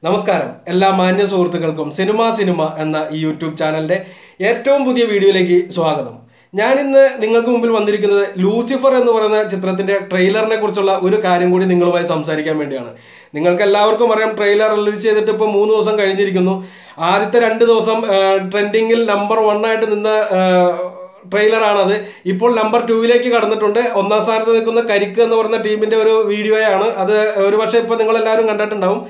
നമസ്കാരം എല്ലാ മാന്യ സുഹൃത്തുക്കൾക്കും സിനിമ എന്ന ഈ യൂട്യൂബ് ചാനലിന്റെ ഏറ്റവും പുതിയ വീഡിയോയിലേക്ക് സ്വാഗതം. ഞാൻ ഇന്ന് നിങ്ങൾക്ക് മുമ്പിൽ വന്നിരിക്കുന്നത് ലൂസിഫർ എന്ന് പറയുന്ന ചിത്രത്തിന്റെ ട്രെയിലറിനെ കുറിച്ചുള്ള ഒരു കാര്യം കൂടി നിങ്ങളുമായി സംസാരിക്കാൻ വേണ്ടിയാണ്. നിങ്ങൾക്ക് എല്ലാവർക്കും അറിയാം, ട്രെയിലർ റിലീസ് ചെയ്തിട്ട് ഇപ്പോൾ 3 ദിവസം കഴിഞ്ഞിരിക്കുന്നു. ആദ്യത്തെ 2 ദിവസം ട്രെൻഡിങ്ങിൽ നമ്പർ 1 ആയിട്ട് നിന്ന ട്രെയിലറാണത്. ഇപ്പോൾ നമ്പർ 2ലേക്ക് കടന്നിട്ടുണ്ട്. 1ാം സ്ഥാനത്ത് നിൽക്കുന്ന കരിക്ക് എന്ന് പറയുന്ന ടീമിന്റെ ഒരു വീഡിയോയാണ് അത്. ഒരുപക്ഷെ ഇപ്പോൾ നിങ്ങളെല്ലാവരും കണ്ടിട്ടുണ്ടാവും.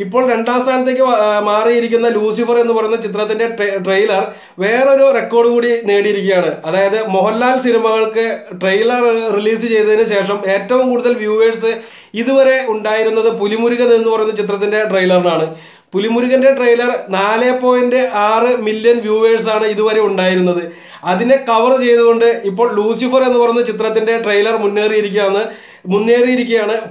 ഇപ്പോൾ 2ാം സ്ഥാനത്തേക്ക് മാറിയിരിക്കുന്ന ലൂസിഫർ എന്ന് പറയുന്ന ചിത്രത്തിന്റെ ട്രെയിലർ വേറൊരു റെക്കോർഡ് കൂടി നേടിയിരിക്കുകയാണ്. അതായത് മോഹൻലാൽ സിനിമകൾക്ക് ട്രെയിലർ റിലീസ് ചെയ്തതിന് ശേഷം ഏറ്റവും കൂടുതൽ വ്യൂവേഴ്സ് ഇതുവരെ ഉണ്ടായിരുന്നത് പുലിമുരുകൻ എന്ന് പറയുന്ന ചിത്രത്തിന്റെ ട്രെയിലറിനാണ്. പുലിമുരുകന്റെ ട്രെയിലർ 4.6 മില്യൺ വ്യൂവേഴ്സാണ് ഇതുവരെ ഉണ്ടായിരുന്നത്. അതിനെ കവർ ചെയ്തുകൊണ്ട് ഇപ്പോൾ ലൂസിഫർ എന്ന് പറയുന്ന ചിത്രത്തിന്റെ ട്രെയിലർ മുന്നേറിയിരിക്കുകയാണ്.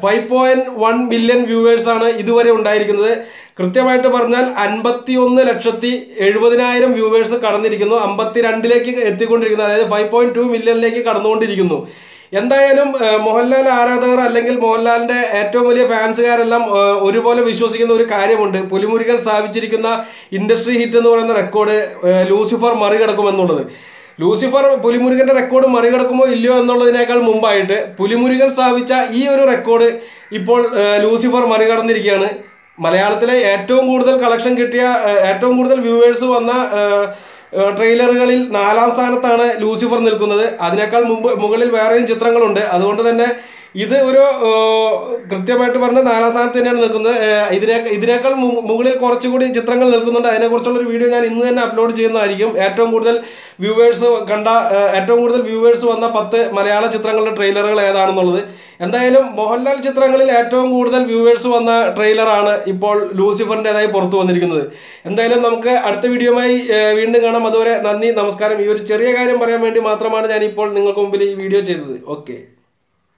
5.1 മില്യൺ വ്യൂവേഴ്സാണ് ഇതുവരെ ഉണ്ടായിരിക്കുന്നത്. കൃത്യമായിട്ട് പറഞ്ഞാൽ 51,70,70,000 വ്യൂവേഴ്സ് കടന്നിരിക്കുന്നു. 52ലേക്ക് എത്തിക്കൊണ്ടിരിക്കുന്നു. അതായത് 5.2 മില്യണിലേക്ക് കടന്നുകൊണ്ടിരിക്കുന്നു. എന്തായാലും മോഹൻലാൽ ആരാധകർ അല്ലെങ്കിൽ മോഹൻലാലിന്റെ ഏറ്റവും വലിയ ഫാൻസുകാരെല്ലാം ഒരുപോലെ വിശ്വസിക്കുന്ന ഒരു കാര്യമുണ്ട്. പുലിമുരുകൻ സ്ഥാപിച്ചിരിക്കുന്ന ഇൻഡസ്ട്രി ഹിറ്റ് എന്ന് പറയുന്ന റെക്കോർഡ് ലൂസിഫർ മറികടക്കുമെന്നുള്ളത്. ലൂസിഫർ പുലിമുരുകന്റെ റെക്കോർഡ് മറികടക്കുമോ ഇല്ലയോ എന്നുള്ളതിനേക്കാൾ മുമ്പായിട്ട് പുലിമുരുകൻ സ്ഥാപിച്ച ഈ ഒരു റെക്കോർഡ് ഇപ്പോൾ ലൂസിഫർ മറികടന്നിരിക്കുകയാണ്. മലയാളത്തിലെ ഏറ്റവും കൂടുതൽ കളക്ഷൻ കിട്ടിയ, ഏറ്റവും കൂടുതൽ വ്യൂവേഴ്സ് വന്ന ട്രെയിലറുകളിൽ 4ാം സ്ഥാനത്താണ് ലൂസിഫർ നിൽക്കുന്നത്. അതിനേക്കാൾ മുകളിൽ വേറെയും ചിത്രങ്ങളുണ്ട്. അതുകൊണ്ട് തന്നെ ഇത് ഒരു കൃത്യമായിട്ട് പറഞ്ഞ 4ാം സ്ഥാനത്ത് തന്നെയാണ് നിൽക്കുന്നത്. ഇതിനേക്കാൾ മുകളിൽ കുറച്ചുകൂടി ചിത്രങ്ങൾ നിൽക്കുന്നുണ്ട്. അതിനെക്കുറിച്ചുള്ളൊരു വീഡിയോ ഞാൻ ഇന്ന് തന്നെ അപ്ലോഡ് ചെയ്യുന്നതായിരിക്കും. ഏറ്റവും കൂടുതൽ വ്യൂവേഴ്സ് വന്ന 10 മലയാള ചിത്രങ്ങളുടെ ട്രെയിലറുകൾ ഏതാണെന്നുള്ളത്. എന്തായാലും മോഹൻലാൽ ചിത്രങ്ങളിൽ ഏറ്റവും കൂടുതൽ വ്യൂവേഴ്സ് വന്ന ട്രെയിലറാണ് ഇപ്പോൾ ലൂസിഫറിൻ്റെതായി പുറത്തു വന്നിരിക്കുന്നത്. എന്തായാലും നമുക്ക് അടുത്ത വീഡിയോയുമായി വീണ്ടും കാണാം. അതുവരെ നന്ദി, നമസ്കാരം. ഈ ഒരു ചെറിയ കാര്യം പറയാൻ വേണ്ടി മാത്രമാണ് ഞാൻ ഇപ്പോൾ നിങ്ങൾക്ക് മുമ്പിൽ ഈ വീഡിയോ ചെയ്തത്. ഓക്കെ.